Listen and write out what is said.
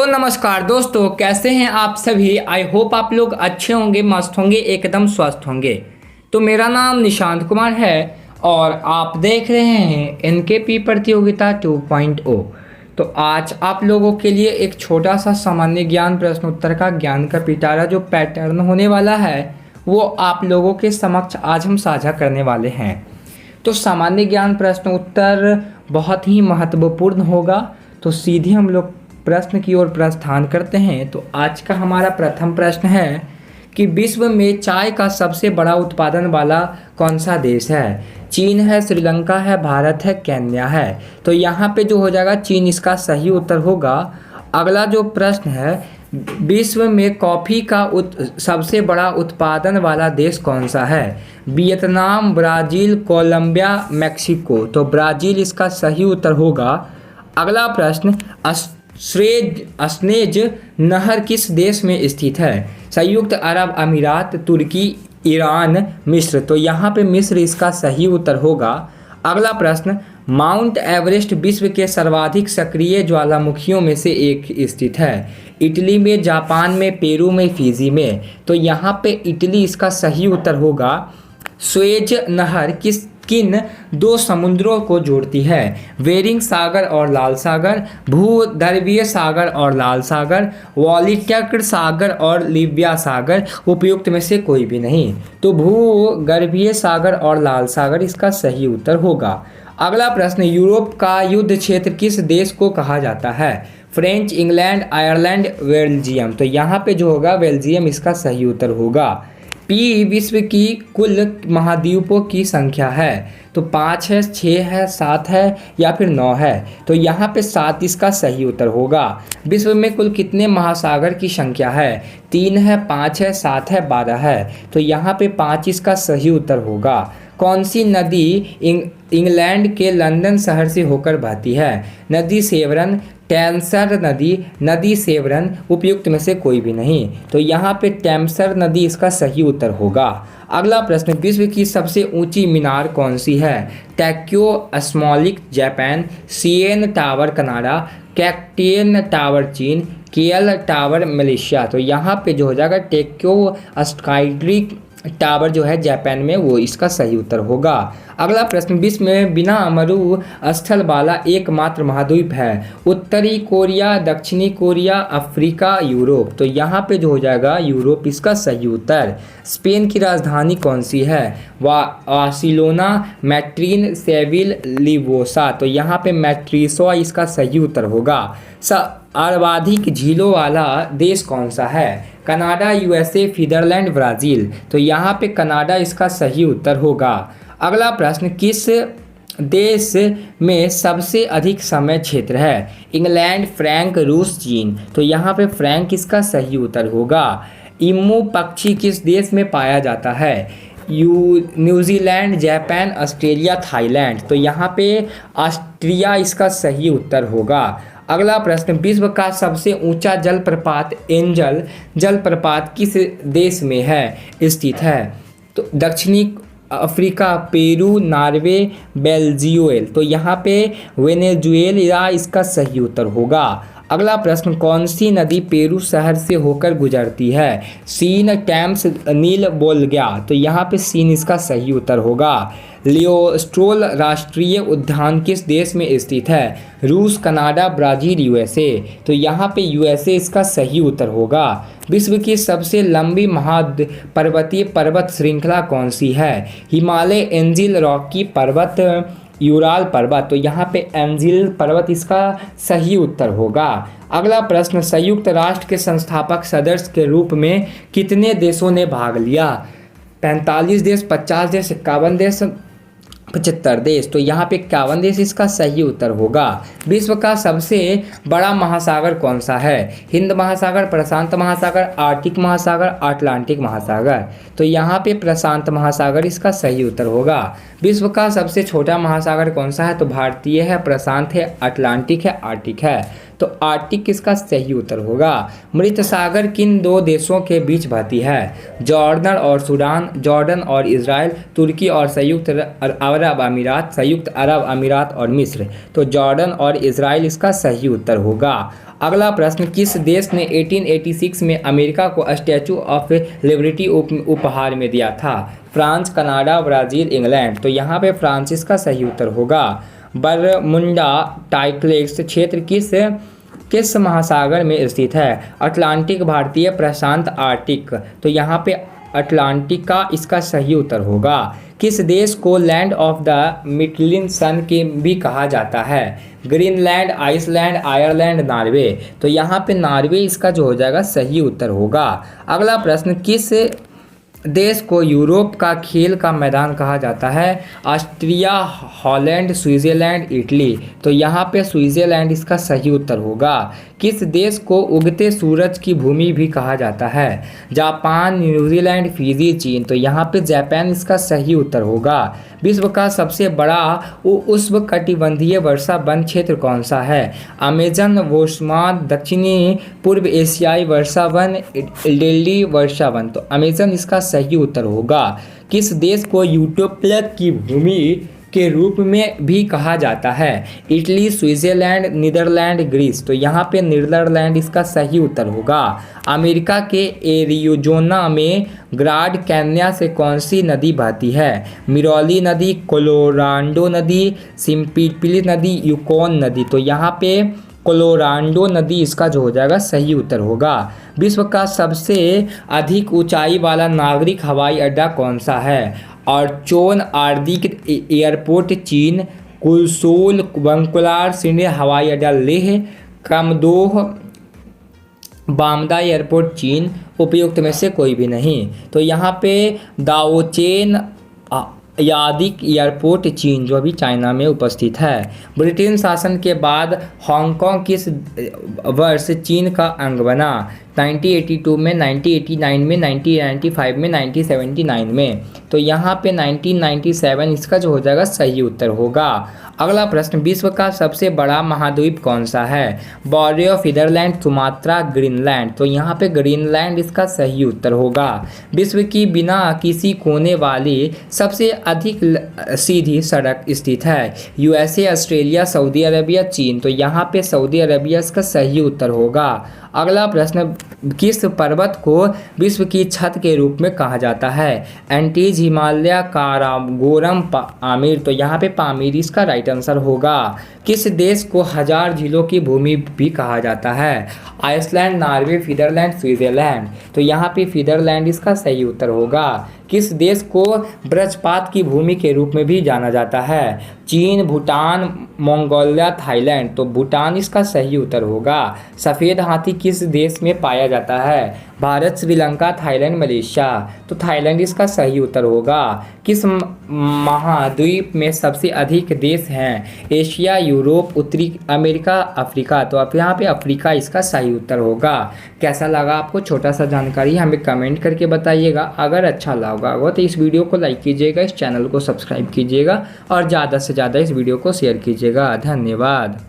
तो नमस्कार दोस्तों, कैसे हैं आप सभी। आई होप आप लोग अच्छे होंगे, मस्त होंगे, एकदम स्वस्थ होंगे। तो मेरा नाम निशांत कुमार है और आप देख रहे हैं एनकेपी प्रतियोगिता 2.0। तो आज आप लोगों के लिए एक छोटा सा सामान्य ज्ञान प्रश्न उत्तर का ज्ञान का पिटारा जो पैटर्न होने वाला है वो आप लोगों के समक्ष आज हम साझा करने वाले हैं। तो सामान्य ज्ञान प्रश्न उत्तर बहुत ही महत्वपूर्ण होगा। तो सीधे हम लोग प्रश्न की ओर प्रस्थान करते हैं। तो आज का हमारा प्रथम प्रश्न है कि विश्व में चाय का सबसे बड़ा उत्पादन वाला कौन सा देश है। चीन है, श्रीलंका है, भारत है, केन्या है। तो यहाँ पे जो हो जाएगा चीन इसका सही उत्तर होगा। अगला जो प्रश्न है, विश्व में कॉफ़ी का सबसे बड़ा उत्पादन वाला देश कौन सा है। Vietnam, Brazil, Colombia, Mexico. तो ब्राज़ील इसका सही उत्तर होगा। अगला प्रश्न, स्नेज नहर किस देश में स्थित है। संयुक्त अरब अमीरात, तुर्की, ईरान, मिस्र। तो यहाँ पे मिस्र इसका सही उत्तर होगा। अगला प्रश्न, माउंट एवरेस्ट विश्व के सर्वाधिक सक्रिय ज्वालामुखियों में से एक स्थित है। इटली में, जापान में, पेरू में, फिजी में। तो यहाँ पे इटली इसका सही उत्तर होगा। स्वेज नहर किन दो समुद्रों को जोड़ती है। बेरिंग सागर और लाल सागर, भूगर्भीय सागर और लाल सागर, वॉलिटक सागर और लिबिया सागर। उपयुक्त में से कोई भी नहीं। तो भूगर्भीय सागर और लाल सागर इसका सही उत्तर होगा। अगला प्रश्न, यूरोप का युद्ध क्षेत्र किस देश को कहा जाता है। French, England, Ireland, Belgium. तो यहाँ पे जो होगा बेल्जियम इसका सही उत्तर होगा। पी विश्व की कुल महाद्वीपों की संख्या है। तो 5 है, 6 है, 7 है या फिर 9 है। तो यहाँ पे 7 इसका सही उत्तर होगा। विश्व में कुल कितने महासागर की संख्या है। 3 है, 5 है, 7 है, 12 है। तो यहाँ पे 5 इसका सही उत्तर होगा। कौन सी नदी इंग्लैंड के लंदन शहर से होकर बहती है। नदी सेवरन, टेम्सर नदी, नदी सेवरन। उपयुक्त में से कोई भी नहीं। तो यहाँ पे टेम्सर नदी इसका सही उत्तर होगा। अगला प्रश्न, विश्व की सबसे ऊंची मीनार कौन सी है। टोक्यो स्मॉलिक जापान, सीएन टावर कनाडा, कैक्टियन टावर चीन, केएल टावर मलेशिया। तो यहाँ पे जो हो जाएगा टोक्यो स्काईट्रिक टावर जो है जापान में, वो इसका सही उत्तर होगा। अगला प्रश्न, विश्व में बिना मरु स्थल वाला एकमात्र महाद्वीप है। उत्तरी कोरिया, दक्षिणी कोरिया, अफ्रीका, यूरोप। तो यहाँ पे जो हो जाएगा यूरोप इसका सही उत्तर। स्पेन की राजधानी कौन सी है। Barcelona, Madrid, swivel, लिस्बोन। तो यहाँ पे मैड्रिड इसका सही उत्तर होगा। सर्वाधिक झीलों वाला देश कौन सा है। Canada, USA, Netherland, Brazil. तो यहाँ पे कनाडा इसका सही उत्तर होगा। अगला प्रश्न, किस देश में सबसे अधिक समय क्षेत्र है। इंग्लैंड, फ्रैंक, रूस, चीन। तो यहाँ पे फ्रैंक इसका सही उत्तर होगा। इमू पक्षी किस देश में पाया जाता है। New Zealand, Japan, Australia, Thailand. तो यहाँ पे ऑस्ट्रिया इसका सही उत्तर होगा। अगला प्रश्न, विश्व का सबसे ऊंचा जलप्रपात एंजल जलप्रपात किस देश में है स्थित है। तो दक्षिणी अफ्रीका, पेरू, नॉर्वे, बेल्जियम। तो यहाँ पे वेनेजुएला इसका सही उत्तर होगा। अगला प्रश्न, कौन सी नदी पेरू शहर से होकर गुजरती है। सीन, टेम्स, नील, वोल्गा। तो यहाँ पे सीन इसका सही उत्तर होगा। लियोस्टोल राष्ट्रीय उद्यान किस देश में स्थित है। रूस, कनाडा, ब्राज़ील, यूएसए। तो यहाँ पे यूएसए इसका सही उत्तर होगा। विश्व की सबसे लंबी पर्वतीय पर्वत श्रृंखला कौन सी है। हिमालय, एंजिल, रॉकी पर्वत, यूराल पर्वत। तो यहाँ पे एंजिल पर्वत इसका सही उत्तर होगा। अगला प्रश्न, संयुक्त राष्ट्र के संस्थापक सदस्य के रूप में कितने देशों ने भाग लिया। 45 देश, 50 देश, 51 देश, 75 देश। तो यहाँ पे 51 देश इसका सही उत्तर होगा। विश्व का सबसे बड़ा महासागर कौन सा है। हिंद महासागर, प्रशांत महासागर, आर्कटिक महासागर, अटलांटिक महासागर। तो यहाँ पे प्रशांत महासागर इसका सही उत्तर होगा। विश्व का सबसे छोटा महासागर कौन सा है। तो भारतीय है, प्रशांत है, अटलांटिक है, आर्कटिक है। तो आर्कटिक इसका सही उत्तर होगा। मृत सागर किन दो देशों के बीच बहती है। जॉर्डन और सूडान, जॉर्डन और इजराइल, तुर्की और संयुक्त अरब अमीरात, संयुक्त अरब अमीरात और मिस्र। तो जॉर्डन और इजराइल इसका सही उत्तर होगा। अगला प्रश्न, किस देश ने 1886 में अमेरिका को स्टैचू ऑफ लिबर्टी उपहार में दिया था? France, Canada, Brazil, England. तो यहाँ पे फ्रांस इसका सही उत्तर होगा। बरमुंडा ट्रायंगल क्षेत्र किस महासागर में स्थित है? अटलांटिक, भारतीय प्रशांत, आर्कटिक। तो यहाँ पे अटलांटिक का इसका सही उत्तर होगा। किस देश को land of the midnight sun के भी कहा जाता है? Greenland, Iceland, Ireland, Norway. तो यहाँ पे नॉर्वे इसका जो हो जाएगा सही उत्तर होगा। अगला प्रश्न, किस देश को यूरोप का खेल का मैदान कहा जाता है? Austria, Holland, Switzerland, Italy. तो यहाँ पे स्विट्जरलैंड इसका सही उत्तर होगा। किस देश को उगते सूरज की भूमि भी कहा जाता है? जापान, न्यूजीलैंड, फिजी, चीन। तो यहाँ पे जापान इसका सही उत्तर होगा। विश्व का सबसे बड़ा उष्णकटिबंधीय वर्षा वन क्षेत्र कौन सा है? अमेजन, वोस्मान, दक्षिणी पूर्व एशियाई वर्षा वन, दिल्ली वर्षा वन। तो अमेजन इसका सही उत्तर होगा। किस देश को यूटोपिया की भूमि के रूप में भी कहा जाता है? Italy, Switzerland, Netherland, Greece. तो यहाँ पे नीदरलैंड इसका सही उत्तर होगा। अमेरिका के एरिज़ोना में ग्रैंड कैन्यन से कौन सी नदी बहती है? मिरौली नदी, कोलोराडो नदी, सिम्पिली नदी, यूकॉन नदी। तो यहाँ पे कोलोराडो नदी इसका जो हो जाएगा सही उत्तर होगा। विश्व का सबसे अधिक ऊंचाई वाला नागरिक हवाई अड्डा कौन सा है? अर्चोन आर्दिक एयरपोर्ट चीन, कुलसोल बंकुलार सिंह हवाई अड्डा लेह, कमदोह बामदा एयरपोर्ट चीन। उपयुक्त में से कोई भी नहीं। तो यहाँ पे दाओचेन यादिक एयरपोर्ट चीन जो अभी चाइना में उपस्थित है। ब्रिटेन शासन के बाद हांगकांग किस वर्ष चीन का अंग बना? 1982 में, 1989 में, 1995 में, 1979 में। तो यहाँ पे 1997 इसका जो हो जाएगा सही उत्तर होगा। अगला प्रश्न, विश्व का सबसे बड़ा महाद्वीप कौन सा है? Borneo, Finland, Sumatra, Greenland. तो यहाँ पे ग्रीनलैंड इसका सही उत्तर होगा। विश्व की बिना किसी कोने वाली सबसे अधिक सीधी सड़क स्थित है? यूएसए, ऑस्ट्रेलिया, सऊदी अरबिया, चीन। तो यहाँ पे सऊदी अरबिया इसका सही उत्तर होगा। अगला प्रश्न, किस पर्वत को विश्व की छत के रूप में कहा जाता है? एंटीज, हिमालय, काराकोरम, पामीर। तो यहाँ पे पामीर इसका राइट आंसर होगा। किस देश को हजार झीलों की भूमि भी कहा जाता है? Iceland, Norway, Finland, Switzerland. तो यहाँ पे फिनलैंड इसका सही उत्तर होगा। किस देश को वज्रपात की भूमि के रूप में भी जाना जाता है? चीन, भूटान, मंगोलिया, थाईलैंड। तो भूटान इसका सही उत्तर होगा। सफ़ेद हाथी किस देश में पाया जाता है? Bharat, Sri Lanka, Thailand, Malaysia. तो थाईलैंड इसका सही उत्तर होगा। किस महाद्वीप में सबसे अधिक देश हैं? एशिया, यूरोप, उत्तरी अमेरिका, अफ्रीका। तो अब यहाँ पे अफ्रीका इसका सही उत्तर होगा। कैसा लगा आपको छोटा सा जानकारी हमें कमेंट करके बताइएगा। अगर अच्छा लगा होगा तो इस वीडियो को लाइक कीजिएगा, इस चैनल को सब्सक्राइब कीजिएगा और ज़्यादा से ज़्यादा इस वीडियो को शेयर कीजिएगा। धन्यवाद।